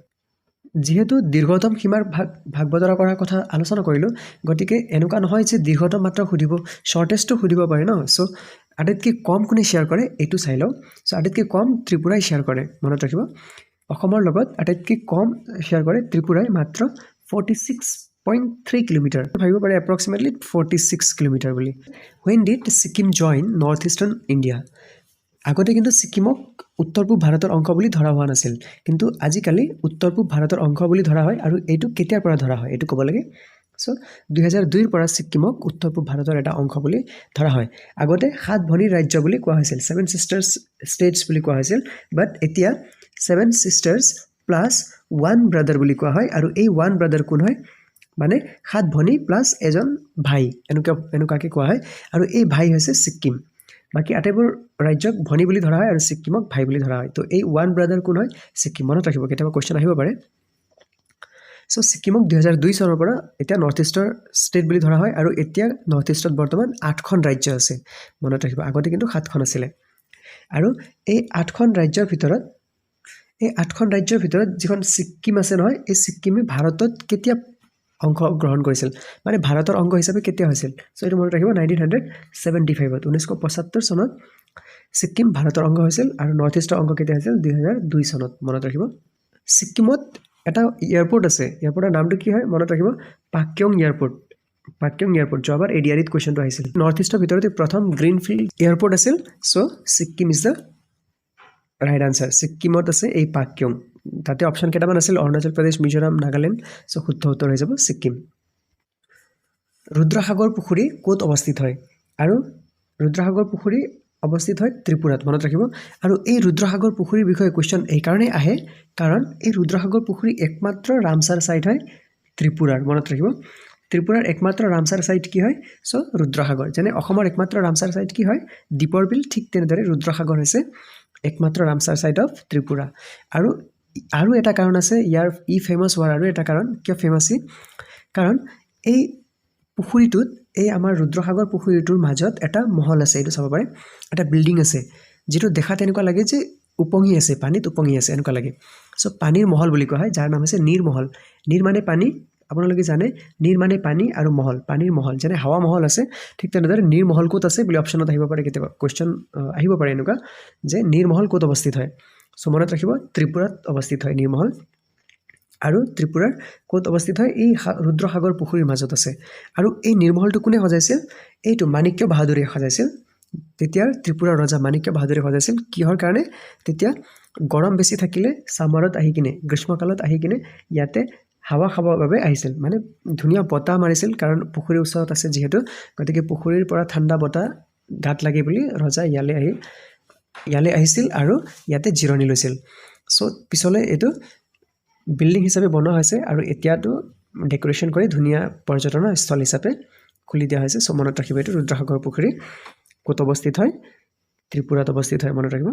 যেহেতু দীৰ্ঘতম সীমাৰ ভাগ বতৰা কৰাৰ কথা আলোচনা কৰিলোঁ গতিকে এনেকুৱা নহয় যে দীৰ্ঘতম মাত্ৰ সুধিব শ্বৰ্টেষ্টটো সুধিব পাৰে ন চ' আটাইতকৈ কম কোনে শ্বেয়াৰ কৰে এইটো চাই লওঁ চ' আটাইতকৈ কম ত্ৰিপুৰাই শ্বেয়াৰ কৰে মনত ৰাখিব অসমৰ লগত আটাইতকৈ কম শ্বেয়াৰ কৰে ত্ৰিপুৰাই মাত্ৰ 46.3 কিলোমিটাৰ ভাবিব পাৰে এপ্ৰক্সিমেটলি 46 কিলোমিটাৰ বুলি when did Sikkim join north eastern India আগতে কিন্তু ছিকিমক উত্তৰ পূব ভাৰতৰ অংশ বুলি ধৰা হোৱা নাছিল কিন্তু আজিকালি উত্তৰ পূব ভাৰতৰ অংশ বুলি ধৰা হয় আৰু এইটো কেতিয়াৰ পৰা ধৰা হয় এইটো ক'ব লাগে চ' 2002ৰ পৰা ছিকিমক উত্তৰ পূব ভাৰতৰ এটা অংশ বুলি ধৰা হয় আগতে 7 ভনীৰ ৰাজ্য বুলি কোৱা হৈছিল 7 সিষ্টাৰ্ছ ষ্টেটছ বুলি কোৱা হৈছিল বাট এতিয়া 7 সিষ্টাৰ্ছ প্লাছ 1 ব্ৰাদাৰ বুলি কোৱা হয় আৰু এই 1 ব্ৰাদাৰ কোন হয় মানে 7 ভনী প্লাছ এজন ভাই এনেকুৱাকৈ কোৱা হয় আৰু এই ভাই হৈছে ছিকিম বাকী আটাইবোৰ ৰাজ্যক ভনী বুলি ধৰা হয় আৰু ছিকিমক ভাই বুলি ধৰা হয় তো এই 1 ব্ৰাদাৰ কোন হয় ছিকিম মনত ৰাখিব কেতিয়াবা কুৱেশ্যন আহিব পাৰে চ' ছিকিমক 2002 চনৰ পৰা এতিয়া নৰ্থ ইষ্টৰ ষ্টেট বুলি ধৰা হয় আৰু এতিয়া নৰ্থ ইষ্টত বৰ্তমান 8খন ৰাজ্য আছে মনত ৰাখিব আগতে কিন্তু 7খন আছিলে আৰু এই 8খন ৰাজ্যৰ ভিতৰত যিখন ছিকিম আছে নহয় এই ছিকিমে ভাৰতত কেতিয়া অংশ গ্ৰহণ কৰিছিল মানে ভাৰতৰ অংগ হিচাপে কেতিয়া হৈছিল চ' এইটো মনত ৰাখিব 1975 1975 চনত ছিকিম ভাৰতৰ অংগ হৈছিল আৰু নৰ্থ ইষ্টৰ অংগ কেতিয়া হৈছিল 2002 চনত মনত ৰাখিব ছিকিমত এটা এয়াৰপোৰ্ট আছে এয়াৰপোৰ্টৰ নামটো কি হয় মনত ৰাখিব পাকয়ং এয়াৰপোৰ্ট যোৱাবাৰ এডিআৰিত কুৱেশ্যনটো আহিছিল নৰ্থ ইষ্টৰ ভিতৰতে প্ৰথম গ্ৰীণফিল্ড এয়াৰপোৰ্ট আছিল so' Sikkim is the right answer ছিকিমত আছে এই পাকয়ং তাতে অপশ্যন কেইটামান আছিল অৰুণাচল প্ৰদেশ মিজোৰাম নাগালেণ্ড চ' শুদ্ধ উত্তৰ হৈ যাব ছিকিম ৰুদ্ৰসাগৰ পুখুৰী ক'ত অৱস্থিত হয় আৰু ৰুদ্ৰসাগৰ পুখুৰী অৱস্থিত হয় ত্ৰিপুৰাত মনত ৰাখিব আৰু এই ৰুদ্ৰসাগৰ পুখুৰীৰ বিষয়ে কুৱেশ্যন এইকাৰণেই আহে কাৰণ এই ৰুদ্ৰসাগৰ পুখুৰী একমাত্ৰ ৰামচাৰ ছাইট হয় ত্ৰিপুৰাৰ মনত ৰাখিব ত্ৰিপুৰাৰ একমাত্ৰ ৰামচাৰ ছাইট কি হয় চ' ৰুদ্ৰসাগৰ যেনে অসমৰ একমাত্ৰ ৰামচাৰ ছাইট কি হয় দীপৰ বিল ঠিক তেনেদৰে ৰুদ্ৰসাগৰ হৈছে একমাত্ৰ ৰামচাৰ ছাইট অফ ত্ৰিপুৰা আৰু এটা কাৰণ আছে ইয়াৰ ফেমাছ হোৱাৰ আৰু এটা কাৰণ কিয় ফেমাছ কাৰণ এই পুখুৰীটোত এই আমাৰ ৰুদ্ৰসাগৰ পুখুৰীটোৰ মাজত এটা মহল আছে এইটো চাব পাৰে এটা বিল্ডিং আছে যিটো দেখাত এনেকুৱা লাগে যে উপঙি আছে পানীত উপঙি আছে এনেকুৱা লাগে চ' পানীৰ মহল বুলি কোৱা হয় যাৰ নাম হৈছে নীৰমহল নীৰ মানে পানী আপোনালোকে জানে নীৰ মানে পানী আৰু মহল পানীৰ মহল যেনে হাৱা মহল আছে ঠিক তেনেদৰে নীৰমহল ক'ত আছে বুলি অপশ্যনত আহিব পাৰে কেতিয়াবা কুৱেশ্যন আহিব পাৰে এনেকুৱা যে নীৰমহল ক'ত অৱস্থিত হয় চ' মনত ৰাখিব ত্ৰিপুৰাত অৱস্থিত হয় নীৰমহল আৰু ত্ৰিপুৰাৰ ক'ত অৱস্থিত হয় এই ৰুদ্ৰসাগৰ পুখুৰীৰ মাজত আছে আৰু এই নীৰমহলটো কোনে সজাইছিল এইটো মাণিক্য বাহাদুৰে সজাইছিল তেতিয়াৰ ত্ৰিপুৰাৰ ৰজা মাণিক্য বাহাদুৰে সজাইছিল কিহৰ কাৰণে তেতিয়া গৰম বেছি থাকিলে ছামাৰত আহি কিনে গ্ৰীষ্মকালত আহি কিনে ইয়াতে হাৱা খাবৰ বাবে আহিছিল মানে ধুনীয়া বতাহ মাৰিছিল কাৰণ পুখুৰীৰ ওচৰত আছে যিহেতু গতিকে পুখুৰীৰ পৰা ঠাণ্ডা বতাহ গাত লাগে বুলি ৰজা ইয়ালৈ আহিছিল আৰু ইয়াতে জিৰণি লৈছিল চ' পিছলৈ এইটো বিল্ডিং হিচাপে বনোৱা হৈছে আৰু এতিয়াতো ডেকোৰেশ্যন কৰি ধুনীয়া পৰ্যটনৰ স্থল হিচাপে খুলি দিয়া হৈছে চ' মনত ৰাখিব এইটো ৰুদ্ৰসাগৰ পুখুৰী ক'ত অৱস্থিত হয় ত্ৰিপুৰাত অৱস্থিত হয় মনত ৰাখিব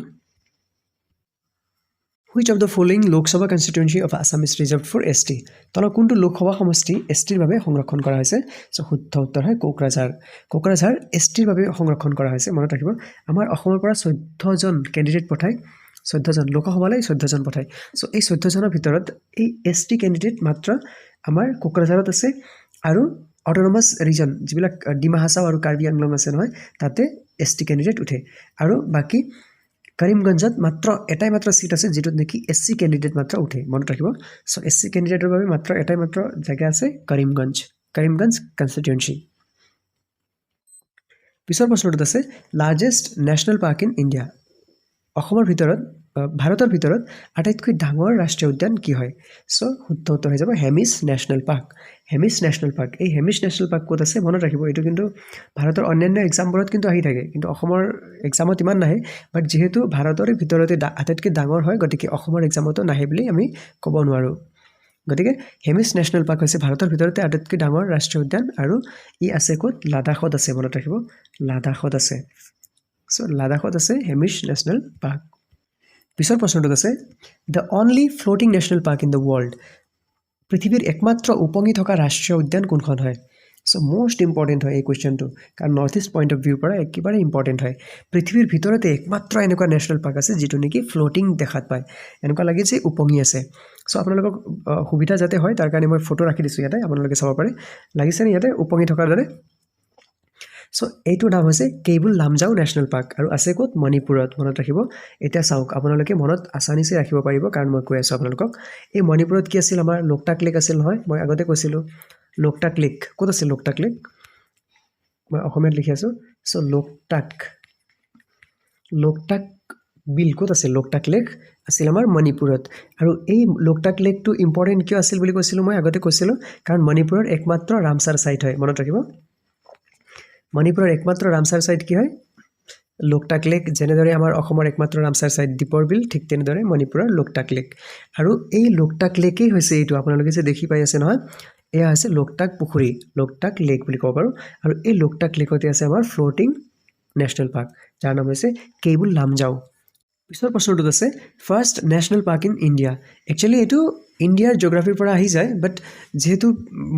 which of the following Lok Sabha constituency of Assam is reserved for ST তলৰ কোনটো লোকসভা সমষ্টি STৰ বাবে সংৰক্ষণ কৰা হৈছে চ' শুদ্ধ উত্তৰ হয় কোকৰাঝাৰ STৰ বাবে সংৰক্ষণ কৰা হৈছে মনত ৰাখিব আমাৰ অসমৰ পৰা 14জন কেণ্ডিডেট পঠায় 14জন লোকসভালৈ 14জন পঠায় চ' এই 14জনৰ ভিতৰত এই ST কেণ্ডিডেট মাত্ৰ আমাৰ কোকৰাঝাৰত আছে আৰু অট'নমাছ ৰিজন যিবিলাক ডিমা হাছাও আৰু কাৰ্বি আংলং আছে নহয় তাতে ST কেণ্ডিডেট উঠে আৰু বাকী কৰিমগঞ্জত মাত্ৰ এটাই মাত্ৰ সিট আছে যেটোত নেকি SC কেণ্ডিডেট মাত্ৰ উঠে মনত ৰাখিব চ' SC কেণ্ডিডেটৰ বাবে মাত্ৰ এটাই মাত্ৰ জায়গা আছে কৰিমগঞ্জ কনষ্টিটুৱেঞ্চি পিছৰ প্ৰশ্নটোত আছে largest national park in India অসমৰ ভিতৰত ভাৰতৰ ভিতৰত আটাইতকৈ ডাঙৰ ৰাষ্ট্ৰীয় উদ্যান কি হয় সো শুদ্ধ উত্তৰ হৈ যাব Hemis national park Hemis national park এই হেমিছ নেশ্যনেল পাৰ্ক ক'ত আছে মনত ৰাখিব এইটো কিন্তু ভাৰতৰ অন্যান্য এক্সামবোৰত কিন্তু আহি থাকে কিন্তু অসমৰ এক্সামত ইমান নাহে বাট যেহেতু ভাৰতৰে ভিতৰতে আটাইতকৈ ডাঙৰ হয় গতিকে অসমৰ এক্সামতো নাহে বুলি আমি ক'ব নোৱাৰোঁ গতিকে হেমিছ নেশ্যনেল পাৰ্ক হৈছে ভাৰতৰ ভিতৰতে আটাইতকৈ ডাঙৰ ৰাষ্ট্ৰীয় উদ্যান আৰু ই আছে ক'ত লাডাখত আছে মনত ৰাখিব লাডাখত আছে সো লাডাখত আছে হেমিছ নেশ্যনেল পাৰ্ক পিছৰ প্ৰশ্নটোত আছে the only floating national park in the world পৃথিৱীৰ একমাত্ৰ উপঙি থকা ৰাষ্ট্ৰীয় উদ্যান কোনখন হয় সো মোষ্ট ইম্পৰ্টেণ্ট হয় এই কুৱেশ্যনটো কাৰণ নৰ্থ ইষ্ট পইণ্ট অফ ভিউৰ পৰা একেবাৰে ইম্পৰ্টেণ্ট হয় পৃথিৱীৰ ভিতৰতে একমাত্ৰ এনেকুৱা নেশ্যনেল পাৰ্ক আছে যিটো নেকি ফ্লোটিং দেখাত পায় এনেকুৱা লাগে যে উপঙি আছে সো আপোনালোকক সুবিধা যাতে হয় তাৰ কাৰণে মই ফটো ৰাখি দিছোঁ ইয়াতে আপোনালোকে চাব পাৰে লাগিছেনে ইয়াতে উপঙি থকাৰ দৰে সো এইটোৰ নাম হৈছে কেবুল লামজাও নেশ্যনেল পাৰ্ক আৰু আছে ক'ত মণিপুৰত মনত ৰাখিব এতিয়া চাওক আপোনালোকে মনত আসানিছে ৰাখিব পাৰিব কাৰণ মই কৈ আছোঁ আপোনালোকক এই মণিপুৰত কি আছিল আমাৰ লোকটাক লেক আছিল নহয় মই আগতে কৈছিলোঁ লোকটাক লেক ক'ত আছে লোকটাক লেক মই অসমীয়াত লিখি আছোঁ সো লোকটাক বিল ক'ত আছে লোকটাক লেক আছিল আমাৰ মণিপুৰত আৰু এই লোকটাক লেকটো ইম্পৰ্টেণ্ট কিয় আছিল বুলি কৈছিলোঁ মই আগতে কৈছিলোঁ কাৰণ মণিপুৰৰ একমাত্ৰ ৰামচাৰ ছাইট হয় মনত ৰাখিব মণিপুৰৰ একমাত্ৰ ৰামচাৰ ছাইট কি হয় লোকটাক লেক যেনেদৰে আমাৰ অসমৰ একমাত্ৰ ৰামচাৰ ছাইট দীপৰ বিল ঠিক তেনেদৰে মণিপুৰৰ লোকটাক লেক আৰু এই লোকটাক লেকেই হৈছে এইটো আপোনালোকে যে দেখি পাই আছে নহয় এয়া হৈছে লোকটাক পুখুৰী লোকটাক লেক বুলি ক'ব পাৰোঁ আৰু এই লোকটাক লেকতে আছে আমাৰ ফ্লোটিং নেশ্যনেল পাৰ্ক যাৰ নাম হৈছে কেবুল লামজাও পিছৰ প্ৰশ্নটোত আছে first national park in India actually এইটো ইণ্ডিয়াৰ জিঅ'গ্ৰাফিৰ পৰা আহি যায় বাট যেহেতু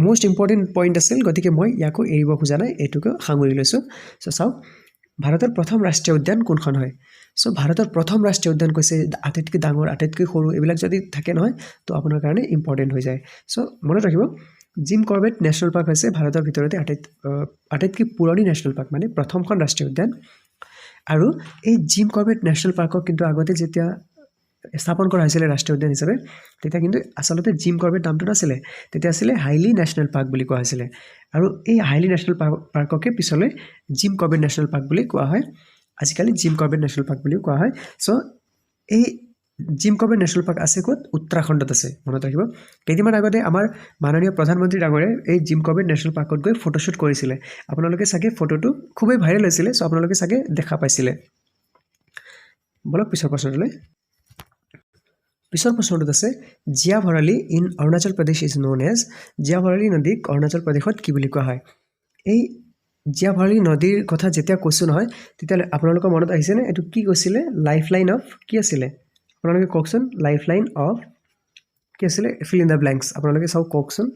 মোষ্ট ইম্পৰ্টেণ্ট পইণ্ট আছিল গতিকে মই ইয়াকো এৰিব খোজা নাই এইটোকে সাঙুৰি লৈছোঁ চ' চাওক ভাৰতৰ প্ৰথম ৰাষ্ট্ৰীয় উদ্যান কোনখন হয় চ' ভাৰতৰ প্ৰথম ৰাষ্ট্ৰীয় উদ্যান কৈছে আটাইতকৈ ডাঙৰ আটাইতকৈ সৰু এইবিলাক যদি থাকে নহয় তো আপোনাৰ কাৰণে ইম্পৰ্টেণ্ট হৈ যায় চ' মনত ৰাখিব জিম কৰবেট নেশ্যনেল পাৰ্ক হৈছে ভাৰতৰ ভিতৰতে আটাইতকৈ পুৰণি নেশ্যনেল পাৰ্ক মানে প্ৰথমখন ৰাষ্ট্ৰীয় উদ্যান আৰু এই জিম কৰবেট নেশ্যনেল পাৰ্কক কিন্তু আগতে যেতিয়া স্থাপন কৰা হৈছিলে ৰাষ্ট্ৰীয় উদ্যান হিচাপে তেতিয়া কিন্তু আচলতে জিম কৰবেট নামটো নাছিলে তেতিয়া আছিলে হাইলি নেশ্যনেল পাৰ্ক বুলি কোৱা হৈছিলে আৰু এই হাইলি নেশ্যনেল পাৰ্ককে পিছলৈ জিম কৰবেট নেশ্যনেল পাৰ্ক বুলি কোৱা হয় আজিকালি জিম কৰবেট নেশ্যনেল পাৰ্ক বুলিও কোৱা হয় চ' এই জিম কৰবেট নেশ্যনেল পাৰ্ক আছে ক'ত উত্তৰাখণ্ডত আছে মনত ৰাখিব কেইদিনমান আগতে আমাৰ মাননীয় প্ৰধানমন্ত্ৰী ডাঙৰীয়াই এই জিম কৰবেট নেশ্যনেল পাৰ্কত গৈ ফটোশ্বুট কৰিছিলে আপোনালোকে চাগে ফটোটো খুবেই ভাইৰেল হৈছিলে চ' আপোনালোকে চাগে দেখা পাইছিলে বলক পিছৰ প্ৰশ্নটোলৈ পিছৰ প্ৰশ্নটোত আছে Jia Bharali in Arunachal Pradesh is known as Jia Bharali নদীক অৰুণাচল প্ৰদেশত কি বুলি কোৱা হয় এই জিয়া ভৰালী নদীৰ কথা যেতিয়া কৈছোঁ নহয় তেতিয়াহ'লে আপোনালোকৰ মনত আহিছেনে এইটো কি কৈছিলে লাইফ লাইন অফ কি আছিলে আপোনালোকে কওকচোন লাইফ লাইন অফ কি আছিলে ফিল ইন দ্য ব্লেংকছ আপোনালোকে চাওক কওকচোন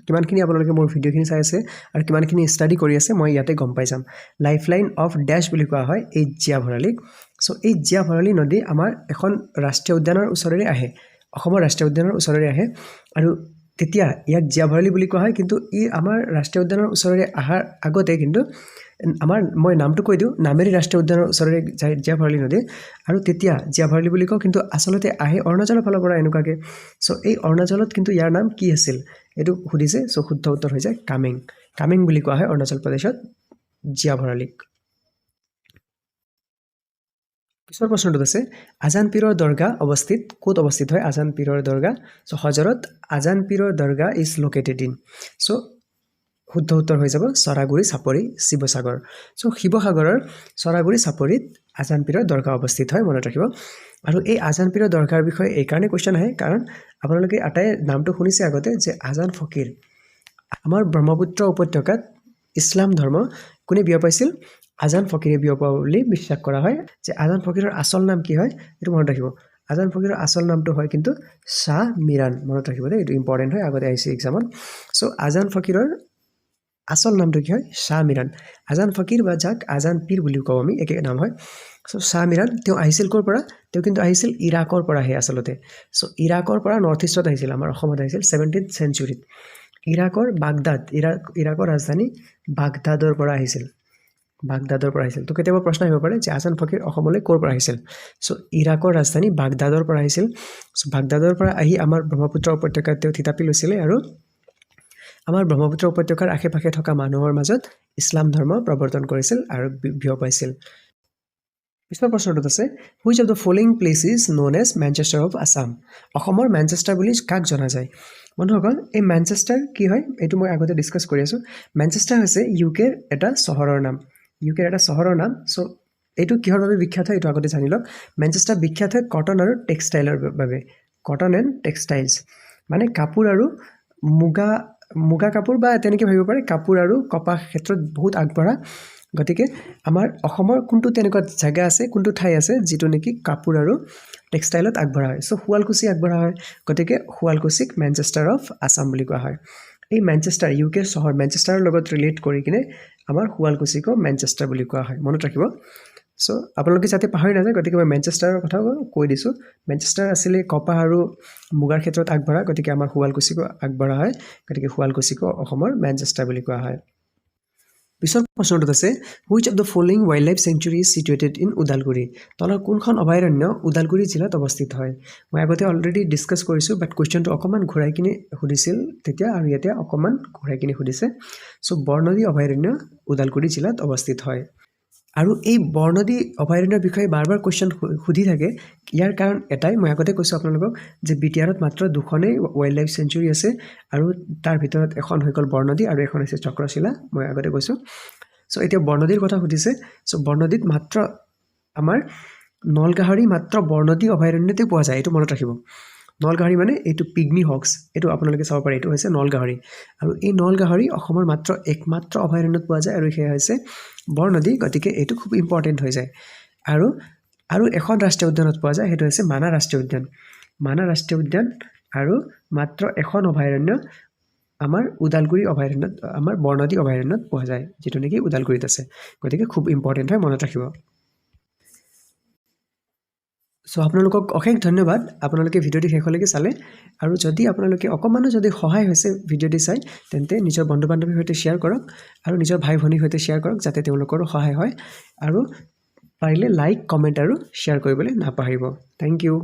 কিমানখিনি আপোনালোকে মোৰ ভিডিঅ'খিনি চাই আছে আৰু কিমানখিনি ষ্টাডি কৰি আছে মই ইয়াতে গম পাই যাম লাইফ লাইন অফ ডেছ বুলি কোৱা হয় এই জিয়া ভৰালীক চ' এই জিয়া ভৰালী নদী আমাৰ এখন ৰাষ্ট্ৰীয় উদ্যানৰ ওচৰেৰে আহে অসমৰ ৰাষ্ট্ৰীয় উদ্যানৰ ওচৰেৰে আহে আৰু তেতিয়া ইয়াক জিয়া ভৰালী বুলি কোৱা হয় কিন্তু ই আমাৰ ৰাষ্ট্ৰীয় উদ্যানৰ ওচৰেৰে অহাৰ আগতে কিন্তু আমাৰ মই নামটো কৈ দিওঁ নামেৰি ৰাষ্ট্ৰীয় উদ্যানৰ ওচৰেৰে যায় জিয়া ভৰালী নদী আৰু তেতিয়া জিয়া ভৰালী বুলি কওঁ কিন্তু আচলতে আহে অৰুণাচলৰ ফালৰ পৰা এনেকুৱাকৈ চ' এই অৰুণাচলত কিন্তু ইয়াৰ নাম কি আছিল এইটো সুধিছে চ' শুদ্ধ উত্তৰ হৈ যায় কামেং বুলি কোৱা হয় অৰুণাচল প্ৰদেশত জিয়া ভৰালীক পিছৰ প্ৰশ্নটোত আছে আজান পীৰৰ দৰগাহ অৱস্থিত ক'ত অৱস্থিত হয় আজান পীৰৰ দৰগাহ চ' হজৰত আজান পীৰৰ দৰগাহ ইজ লোকেটেড ইন চ' শুদ্ধ উত্তৰ হৈ যাব চৰাগুৰি চাপৰি শিৱসাগৰ চ' শিৱসাগৰৰ চৰাগুৰি চাপৰিত আজান পীৰৰ দৰগাহ অৱস্থিত হয় মনত ৰাখিব আৰু এই আজান পীৰৰ দৰগাহৰ বিষয়ে এইকাৰণে কুৱেশ্যন আহে কাৰণ আপোনালোকে এটাই নামটো শুনিছে আগতে যে আজান ফকীৰ আমাৰ ব্ৰহ্মপুত্ৰ উপত্যকাত ইছলাম ধৰ্ম কোনে বিয়পাইছিল আজান ফকীৰে বিয়পোৱা বুলি বিশ্বাস কৰা হয় যে আজান ফকীৰৰ আচল নাম কি হয় এইটো মনত ৰাখিব আজান ফকীৰৰ আচল নামটো হয় কিন্তু শ্বাহ মিৰাণ মনত ৰাখিব দেই এইটো ইম্পৰ্টেণ্ট হয় আগতে আহিছে এক্সামত চ' আজান ফকীৰৰ আচল নামটো কি হয় শ্বাহ মিৰাণ আজান ফকীৰ বা যাক আজান পীৰ বুলিও কওঁ আমি একে নাম হয় চ' শ্বাহ মিৰাণ তেওঁ আহিছিল ক'ৰ পৰা তেওঁ কিন্তু আহিছিল ইৰাকৰ পৰাহে আচলতে চ' ইৰাকৰ পৰা নৰ্থ ইষ্টত আহিছিল আমাৰ অসমত আহিছিল 17th চেঞ্চুৰীত ইৰাকৰ বাগদাদ ইৰাকৰ ৰাজধানী বাগদাদৰ পৰা আহিছিল তো কেতিয়াবা প্ৰশ্ন আহিব পাৰে যে আজান ফকীৰ অসমলৈ ক'ৰ পৰা আহিছিল চ' ইৰাকৰ ৰাজধানী বাগদাদৰ পৰা আহিছিল চ' বাগদাদৰ পৰা আহি আমাৰ ব্ৰহ্মপুত্ৰ উপত্যকাত তেওঁ থিতাপি লৈছিলে আৰু আমাৰ ব্ৰহ্মপুত্ৰ উপত্যকাৰ আশে পাশে থকা মানুহৰ মাজত ইছলাম ধৰ্ম প্ৰৱৰ্তন কৰিছিল আৰু বিয়পাইছিল পিছৰ প্ৰশ্নটোত আছে which of the following place is known as Manchester of Assam অসমৰ মেনচেষ্টাৰ বুলি কাক জনা যায় বন্ধুসকল এই মেনচেষ্টাৰ কি হয় এইটো মই আগতে ডিছকাছ কৰি আছোঁ মেনচেষ্টাৰ হৈছে ইউকেৰ এটা চহৰৰ নাম চ' এইটো কিহৰ বাবে বিখ্যাত হয় এইটো আগতে জানি লওক মেনচেষ্টাৰ বিখ্যাত হয় কটন আৰু টেক্সটাইলৰ বাবে কটন এণ্ড টেক্সটাইলছ মানে কাপোৰ আৰু মুগা কাপোৰ বা তেনেকৈ ভাবিব পাৰে কাপোৰ আৰু কপাহ ক্ষেত্ৰত বহুত আগবঢ়া গতিকে আমাৰ অসমৰ কোনটো তেনেকুৱা জাগা আছে কোনটো ঠাই আছে যিটো নেকি কাপোৰ আৰু টেক্সটাইলত আগবঢ়া হয় চ' শুৱালকুছি আগবঢ়া হয় গতিকে শুৱালকুছিক মেনচেষ্টাৰ অফ আছাম বুলি কোৱা হয় এই মেনচেষ্টাৰ ইউকেৰ চহৰ মেনচেষ্টাৰৰ লগত ৰিলেট কৰি কিনে আমাৰ শুৱালকুছিকো মেনচেষ্টাৰ বুলি কোৱা হয় মনত ৰাখিব চ' আপোনালোকে যাতে পাহৰি নাযায় গতিকে মই মেনচেষ্টাৰৰ কথাও কৈ দিছোঁ মেনচেষ্টাৰ আছিলে কপাহ আৰু মুগাৰ ক্ষেত্ৰত আগবঢ়া গতিকে আমাৰ শুৱালকুছিকো আগবঢ়া হয় গতিকে শুৱালকুছিকো অসমৰ মেনচেষ্টাৰ বুলি কোৱা হয় পিছৰ প্ৰশ্নটোত আছে which of the following wildlife sanctuary is situated in Udalguri তলৰ কোনখন অভয়াৰণ্য ওদালগুৰি জিলাত অৱস্থিত হয় মই আগতে অলৰেডি ডিছকাছ কৰিছোঁ বাট কুৱেশ্যনটো অকণমান ঘূৰাই কিনে সুধিছিল তেতিয়া আৰু ইয়াতে অকণমান ঘূৰাই কিনে সুধিছে চ' বৰনদী অভয়াৰণ্য ওদালগুৰি জিলাত অৱস্থিত হয় আৰু এই বৰনদী অভয়াৰণ্যৰ বিষয়ে বাৰ বাৰ কুৱেশ্যন সুধি থাকে ইয়াৰ কাৰণ এটাই মই আগতে কৈছোঁ আপোনালোকক যে বিটিআৰত মাত্ৰ দুখনেই ৱাইল্ড লাইফ চেঞ্চুৰী আছে আৰু তাৰ ভিতৰত এখন হৈ গ'ল বৰনদী আৰু এখন হৈছে চক্ৰশিলা মই আগতে কৈছোঁ চ' এতিয়া বৰনদীৰ কথা সুধিছে চ' বৰনদীত মাত্ৰ আমাৰ নলগাহৰি মাত্ৰ বৰনদী অভয়াৰণ্যতে পোৱা যায় এইটো মনত ৰাখিব নলগাহৰি মানে এইটো পিগমি হক্স এইটো আপোনালোকে চাব পাৰে এইটো হৈছে নলগাহৰি আৰু এই নলগাহৰি অসমৰ মাত্ৰ একমাত্ৰ অভয়াৰণ্যত পোৱা যায় আৰু সেয়া হৈছে বৰনদী গতিকে এইটো খুব ইম্পৰ্টেণ্ট হৈ যায় আৰু এখন ৰাষ্ট্ৰীয় উদ্যানত পোৱা যায় সেইটো হৈছে মানাহ ৰাষ্ট্ৰীয় উদ্যান আৰু মাত্ৰ এখন অভয়াৰণ্য আমাৰ ওদালগুৰি অভয়াৰণ্যত আমাৰ বৰনদী অভয়াৰণ্যত পোৱা যায় যিটো নেকি ওদালগুৰিত আছে গতিকে খুব ইম্পৰ্টেণ্ট হয় মনত ৰাখিব চ' আপোনালোকক অশেষ ধন্যবাদ আপোনালোকে ভিডিঅ'টি শেষলৈকে চালে আৰু যদি আপোনালোকে অকণমানো যদি সহায় হৈছে ভিডিঅ'টি চাই তেন্তে নিজৰ বন্ধু বান্ধৱীৰ সৈতে শ্বেয়াৰ কৰক আৰু নিজৰ ভাই ভনীৰ সৈতে শ্বেয়াৰ কৰক যাতে তেওঁলোকৰো সহায় হয় আৰু পাৰিলে লাইক কমেণ্ট আৰু শ্বেয়াৰ কৰিবলৈ নাপাহৰিব থেংক ইউ